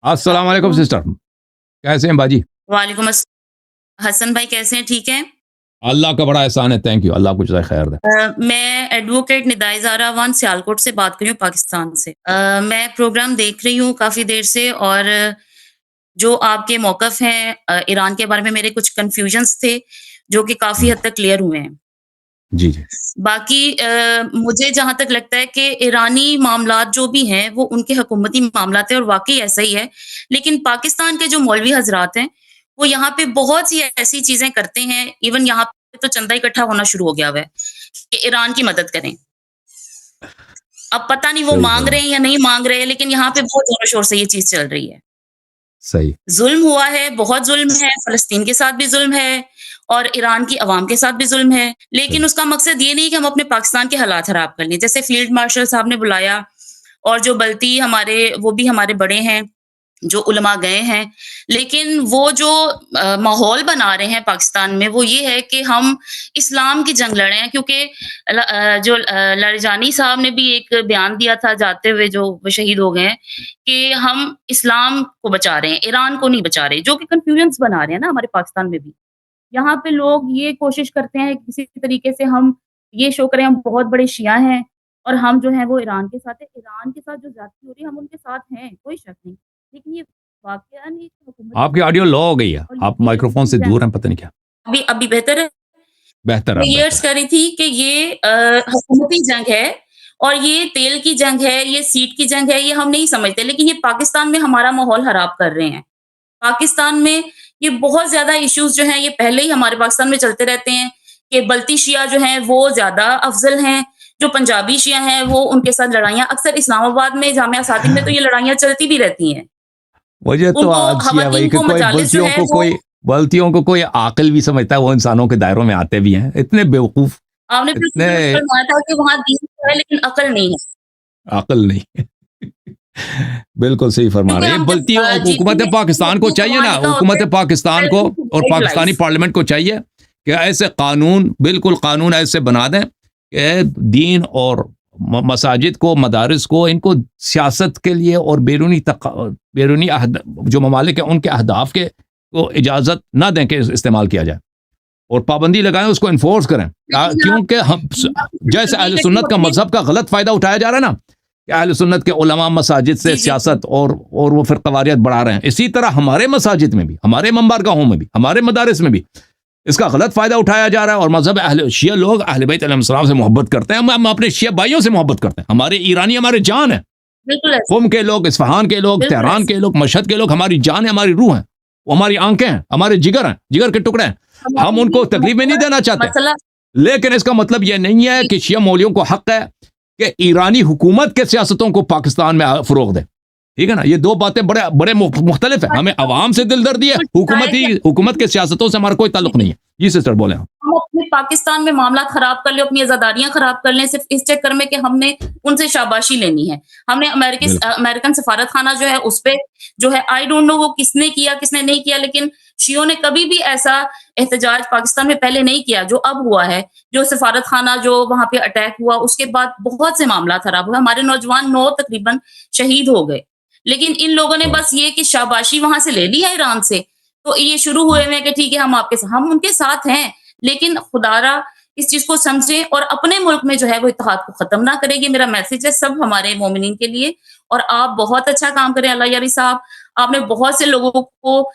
अस्सलाम वालेकुम सिस्टर, कैसे हैं बाजी? वालेकुम हसन भाई कैसे हैं? ठीक हैं? अल्लाह का बड़ा एहसान है, थैंक यू, अल्लाह कुछ खैर दे। मैं एडवोकेट निदाई ज़ारा वन सियालकोट से बात कर रही हूँ पाकिस्तान से। मैं प्रोग्राम देख रही हूँ काफ़ी देर से और जो आपके मौक़िफ़ हैं ईरान के बारे में मेरे कुछ कन्फ्यूजन्स थे, जो कि काफ़ी हुँ, हद तक क्लियर हुए हैं। जी, जी, बाकी मुझे जहाँ तक लगता है कि ईरानी मामलात जो भी हैं, वो उनके हुकूमती मामलात हैं और वाक़ई ऐसा ही है। लेकिन पाकिस्तान के जो मौलवी हज़रात हैं, वो यहाँ पे बहुत सी ऐसी चीज़ें करते हैं, इवन यहाँ पे तो चंदा इकट्ठा होना शुरू हो गया हुआ है, कि ईरान की मदद करें। अब पता नहीं वो सही माँग रहे फरमा हैं या नहीं माँग रहे हैं, लेकिन यहाँ पे बहुत ज़ोर-शोर से ये चीज़ चल रही है। सही, ज़ुल्म हुआ है, बहुत ज़ुल्म है, फ़लस्तीन के साथ भी ज़ुल्म है और ईरान की अवाम के साथ भी ज़ुल्म है। लेकिन सही, उसका मकसद ये नहीं कि हम अपने पाकिस्तान के हालात ख़राब कर लें। जैसे फ़ील्ड मार्शल साहब ने बुलाया और जो बल्ती हमारे वो भी हमारे बड़े हैं, जो उलमा गए हैं। लेकिन वो जो माहौल बना रहे हैं पाकिस्तान में, वो ये है कि हम इस्लाम की जंग लड़े हैं क्योंकि लारिजानी साहब ने भी एक बयान दिया था जाते हुए जो वो शहीद हो गए हैं, कि हम इस्लाम को बचा रहे हैं, ईरान को नहीं बचा रहे, जो कि कन्फ्यूजन्स बना रहे हैं ना हमारे पाकिस्तान में भी। यहाँ पे लोग ये कोशिश करते हैं किसी तरीके से हम ये शो करें हम बहुत बड़े शिया हैं और हम जो हैं वो ईरान के साथ हैं। ईरान के साथ जो ज़्यादती हो रही है हम उनके साथ हैं, कोई शक नहीं। लेकिन ये वाक़यान एक हुकूमती आपकी जंग ऑडियो है लो हो गई है, और ये आप तेल माइक्रोफ़ोन की से जंग दूर हैं, पता नहीं क्या? अभी अभी बेहतर है? बेहतर है, मैं अब ये बेहतर अर्ज़ है। कर रही थी कि ये हुकूमती जंग है और ये तेल की जंग है, ये सीट की जंग है, ये हम नहीं समझते, लेकिन ये पाकिस्तान में हमारा माहौल ख़राब कर रहे हैं। पाकिस्तान में ये बहुत ज़्यादा इश्यूज़ जो हैं, ये पहले ही हमारे पाकिस्तान में चलते रहते हैं कि बल्ती शिया जो हैं, वो ज़्यादा अफ़ज़ल हैं, जो पंजाबी शिया हैं, वो उनके साथ लड़ाइयाँ अक्सर इस्लामाबाद में जामिया सादिक में तो ये लड़ाइयाँ चलती भी रहती हैं। मुझे तो उनको आजिज़ है वही ख़वातीन कि को मजालिस जो है वो गलतियों को कोई आक़िल भी समझता है, वो इंसानों के दायरों में आते भी हैं। इतने बेवकूफ़, आपने बिल्कुल इतने दुरुस्त फरमाया था कि वहाँ दीन तो है लेकिन अक़ल नहीं है। अक़ल नहीं है। बिल्कुल सही फरमा क्योंकि रहे हैं। हम जब बल्कि हुकूमत जीते पाकिस्तान को हैं तो चाहिए वहाँ ना, लिखा होता हुकूमत है पाकिस्तान को वेलकम टू और ब्रेक पाकिस्तानी लाइफ। पार्लियामेंट को चाहिए कि ऐसे कानून, बिल्कुल कानून ऐसे बना दें कि दीन और मसाजिद को, मदारिस को, इनको सियासत के लिए और बैरूनी जो ममालिक हैं उनके अहदाफ के को इजाज़त ना दें कि इस्तेमाल किया जाए और पाबंदी लगाएं, उसको इन्फोर्स करें। लेकिन आप क्योंकि हम जैसे अहले सुन्नत का अपने मजहब का गलत फ़ायदा उठाया जा रहा है ना, कि अहले सुन्नत के उलमा मसाजिद से जी, जी, जी। सियासत और वो फ़िरक़वारियत बढ़ा रहे हैं। इसी तरह हमारे मसाजिद में भी, हमारे मंबरगाहों में भी, हमारे मदारिस में भी इसका गलत फ़ायदा उठाया जा रहा है और मज़हब अहले शिया लोग अहले बैत अलैहिस्सलाम से मोहब्बत करते हैं। हम अपने शिया भाइयों से मोहब्बत करते हैं। हमारे ईरानी हमारे जान है। बिल्कुल ऐसे क़ुम के लोग, इस्फ़हान के लोग, बिल्कुल तेहरान ऐसे। के लोग, मशहद के लोग हमारी जान है, हमारी रूह है। वो हमारी आँखें हैं, हमारे जिगर हैं, जिगर के टुकड़े हैं। हम हमारी उनको तकलीफ़ में नहीं मसला देना चाहते। मसला लेकिन इसका मतलब ये नहीं है जी, कि शिया मौलवियों को हक़ है कि ईरानी हुकूमत के सियासतों को पाकिस्तान में फ़रोग़ दें। ठीक है ना? ये 2 बातें बड़े मुख्तलिफ है। हमें अवाम से दिलदर्दी है, हुकूमत के सियासतों से हमारा कोई ताल्लुक नहीं है। जी सिस्टर बोलें आप। हम अपने पाकिस्तान में मामला ख़राब कर लें, अपनी आज़ादारियाँ ख़राब कर लें, सिर्फ़ इस चक्कर में कि हमने उनसे शाबाशी लेनी है। हमने बिल्कुल, अमेरिकन सफ़ारत खाना जो है उस पे जो है आई डोंट नो वो किसने किया, किसने नहीं किया, लेकिन शियों ने कभी भी ऐसा एहतजाज पाकिस्तान में पहले नहीं किया, जो अब हुआ है। जो सफ़ारत खाना जो वहाँ पे अटैक हुआ, उसके बाद बहुत से मामला ख़राब हुए। हमारे नौजवान 9 तकरीबन शहीद हो गए। लेकिन इन लोगों ने वाह! बस ये कि शाबाशी वहाँ से ले ली है ईरान से, तो ये शुरू हुए हुँ, हुए हैं कि ठीक है हम उनके साथ हैं, लेकिन खुदारा इस चीज़ को समझें और अपने मुल्क में जो है वो इत्तेहाद को ख़त्म ना करें। ये मेरा मैसेज है सब हमारे मोमिनीन के लिए और आप बहुत अच्छा काम करें अल्लाह यारी साहब। आपने बहुत से लोगों को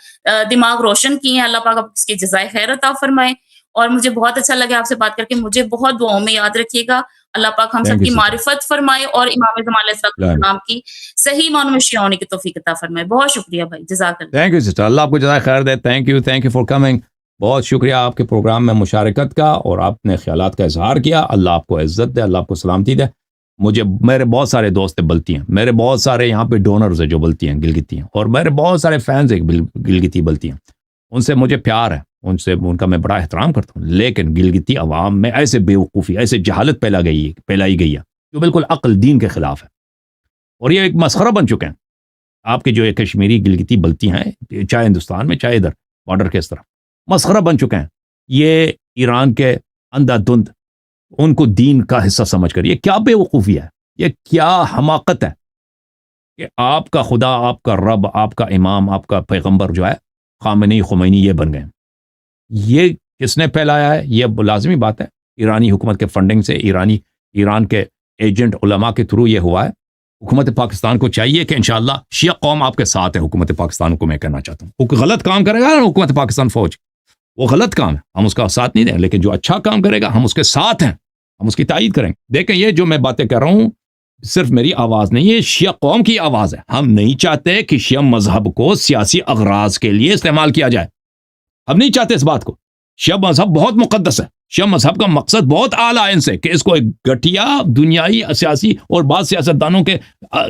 दिमाग रोशन किए हैं, अल्लाह पाक आपको इसकी जज़ाए खैर अता फ़रमाए और मुझे बहुत अच्छा लगा आपसे बात करके। मुझे बहुत दुआओं में याद रखिएगा। अल्लाह पाक हम थैंक यू सबकी सिस्टर। मारिफत फ़रमाए और इमाम ज़मान आमीन। अलैहिस्सलाम की सही मानों में शिया होने की तौफ़ीक अता फ़रमाए। बहुत शुक्रिया भाई, जज़ाकल्लाह। थैंक यू सिस्टर, अल्लाह आपको जज़ाए खैर दे। Thank you for coming. बहुत शुक्रिया आपके प्रोग्राम में मुशारकत का और आपने ख़यालात का इज़हार किया। अल्लाह आपको इज़्ज़त दे, अल्लाह आपको सलामती दे। मेरे बहुत सारे दोस्त हैं बल्ती हैं, मेरे बहुत सारे यहाँ पे डोनर्स हैं जो बल्ती हैं, गिलगिती हैं, और मेरे बहुत सारे फैंस हैं गिलगिती बल्ती हैं। उनसे मुझे प्यार है, उनका मैं बड़ा एहतराम करता हूँ। लेकिन गिलगिती अवाम में ऐसे बेवकूफ़ी, ऐसे जहालत फैलाई गई है जो बिल्कुल अक्ल दीन के ख़िलाफ़ है और ये एक मसखरा बन चुके हैं। आपके जो ये कश्मीरी गिलगिती बल्ती हैं, चाहे हिंदुस्तान में, चाहे इधर बॉर्डर के इस तरफ, मसखरा बन चुके हैं। ये ईरान के अंधाधुंध उनको दीन का हिस्सा समझकर, ये क्या बेवकूफ़ी है, ये क्या हमाकत है। کہ آپ کا خدا، آپ کا رب، آپ کا امام، آپ کا پیغمبر جو ہے خامنئی خمینی یہ بن گئے. یہ کس نے پھیلایا ہے؟ یہ لازمی بات ہے ایرانی حکومت کے فنڈنگ سے، ایران کے ایجنٹ علماء کے تھرو یہ ہوا ہے. حکومت پاکستان کو چاہیے کہ انشاءاللہ شیعہ قوم آپ کے ساتھ ہے. حکومت پاکستان کو میں کہنا چاہتا ہوں، وہ غلط کام کرے گا نا حکومت پاکستان فوج، وہ غلط کام ہے، ہم اس کا ساتھ نہیں دیں، لیکن جو اچھا کام کرے گا ہم اس کے ساتھ ہیں، ہم اس کی تائید کریں گے. دیکھیں یہ جو میں باتیں کر رہا ہوں صرف میری آواز نہیں ہے، شیعہ قوم کی آواز ہے. ہم نہیں چاہتے کہ شیعہ مذہب کو سیاسی اغراض کے لیے استعمال کیا جائے، ہم نہیں چاہتے اس بات کو. شیعہ مذہب بہت مقدس ہے، شیعہ مذہب کا مقصد بہت اعلیٰ ہے ان سے کہ اس کو ایک گٹھیا دنیائی سیاسی اور بعض سیاستدانوں کے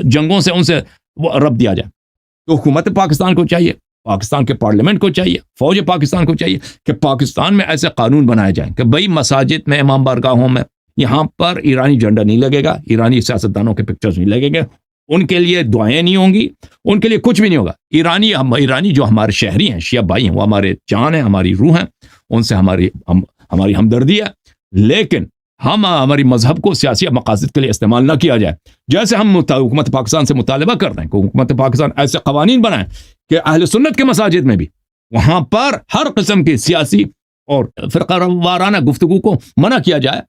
جنگوں سے ان سے ربط دیا جائے. تو حکومت پاکستان کو چاہیے، پاکستان کے پارلیمنٹ کو چاہیے، فوج پاکستان کو چاہیے کہ پاکستان میں ایسے قانون بنائے جائیں کہ بھئی مساجد میں، امام بارگاہوں میں یہاں پر ایرانی جھنڈا نہیں لگے گا، ایرانی سیاستدانوں کے پکچرز نہیں لگیں گے، ان کے لیے دعائیں نہیں ہوں گی، ان کے لیے کچھ بھی نہیں ہوگا. ایرانی جو ہمارے شہری ہیں، شیعہ بھائی ہیں، وہ ہمارے جان ہیں، ہماری روح ہیں، ان سے ہماری ہمدردی ہے، لیکن ہماری مذہب کو سیاسی مقاصد کے لیے استعمال نہ کیا جائے. جیسے ہم حکومت پاکستان سے مطالبہ کرتے ہیں کہ حکومت پاکستان ایسے قوانین بنائیں کہ اہل سنت کے مساجد میں بھی وہاں پر ہر قسم کی سیاسی اور فرقہ وارانہ گفتگو کو منع کیا جائے،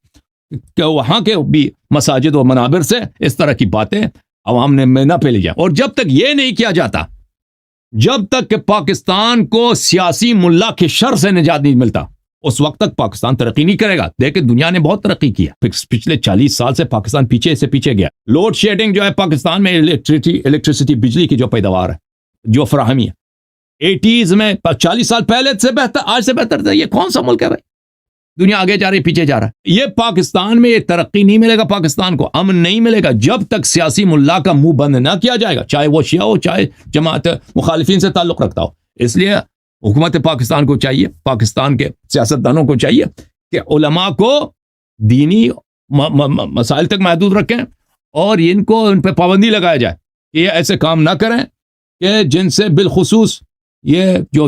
کہ وہاں کے بھی مساجد و منابر سے اس طرح کی باتیں عوام میں نہ پھیلی جائیں. اور جب تک یہ نہیں کیا جاتا، جب تک کہ پاکستان کو سیاسی ملا کے شر سے نجات نہیں ملتا، اس وقت تک پاکستان ترقی نہیں کرے گا. دیکھیں دنیا نے بہت ترقی کیا، پچھلے 40 سال سے پاکستان پیچھے سے پیچھے گیا. لوڈ شیڈنگ جو ہے پاکستان میں، الیکٹریسٹی بجلی کی جو پیداوار ہے، جو فراہمی ہے، 80s میں 40 سال پہلے سے بہتر، آج سے بہتر تھا. یہ کون سا ملک ہے بھائی؟ دنیا آگے جا رہی، پیچھے جا رہا ہے. یہ پاکستان میں یہ ترقی نہیں ملے گا، پاکستان کو امن نہیں ملے گا جب تک سیاسی ملا کا منہ بند نہ کیا جائے گا، چاہے وہ شیعہ ہو، چاہے جماعت مخالفین سے تعلق رکھتا ہو. اس لیے حکومت پاکستان کو چاہیے، پاکستان کے سیاستدانوں کو چاہیے کہ علماء کو دینی مسائل تک محدود رکھیں اور ان پہ پابندی لگایا جائے کہ یہ ایسے کام نہ کریں کہ جن سے بالخصوص یہ جو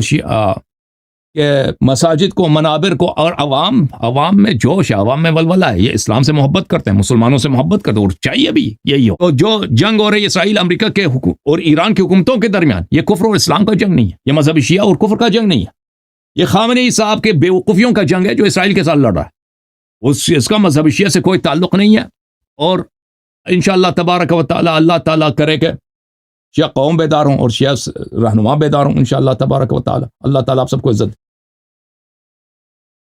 کہ مساجد کو، منابر کو، اور عوام میں جوش ہے، عوام میں ولولہ ہے، یہ اسلام سے محبت کرتے ہیں، مسلمانوں سے محبت کرتے ہیں، اور چاہیے بھی یہی ہو. تو جو جنگ ہو رہی ہے اسرائیل امریکہ کے اور ایران کی حکومتوں کے درمیان، یہ کفر اور اسلام کا جنگ نہیں ہے، یہ مذہبی شیعہ اور کفر کا جنگ نہیں ہے، یہ خامنئی صاحب کے بیوقوفیوں کا جنگ ہے جو اسرائیل کے ساتھ لڑ رہا ہے. اس کا مذہبی شیعہ سے کوئی تعلق نہیں ہے. اور انشاءاللہ تبارک و تعالی اللہ تعالیٰ کرے کہ شیعہ قوم بیدار ہوں اور شیعہ رہنما بیدار ہوں انشاءاللہ تبارک و تعالی. اللہ تعالیٰ آپ سب کو عزت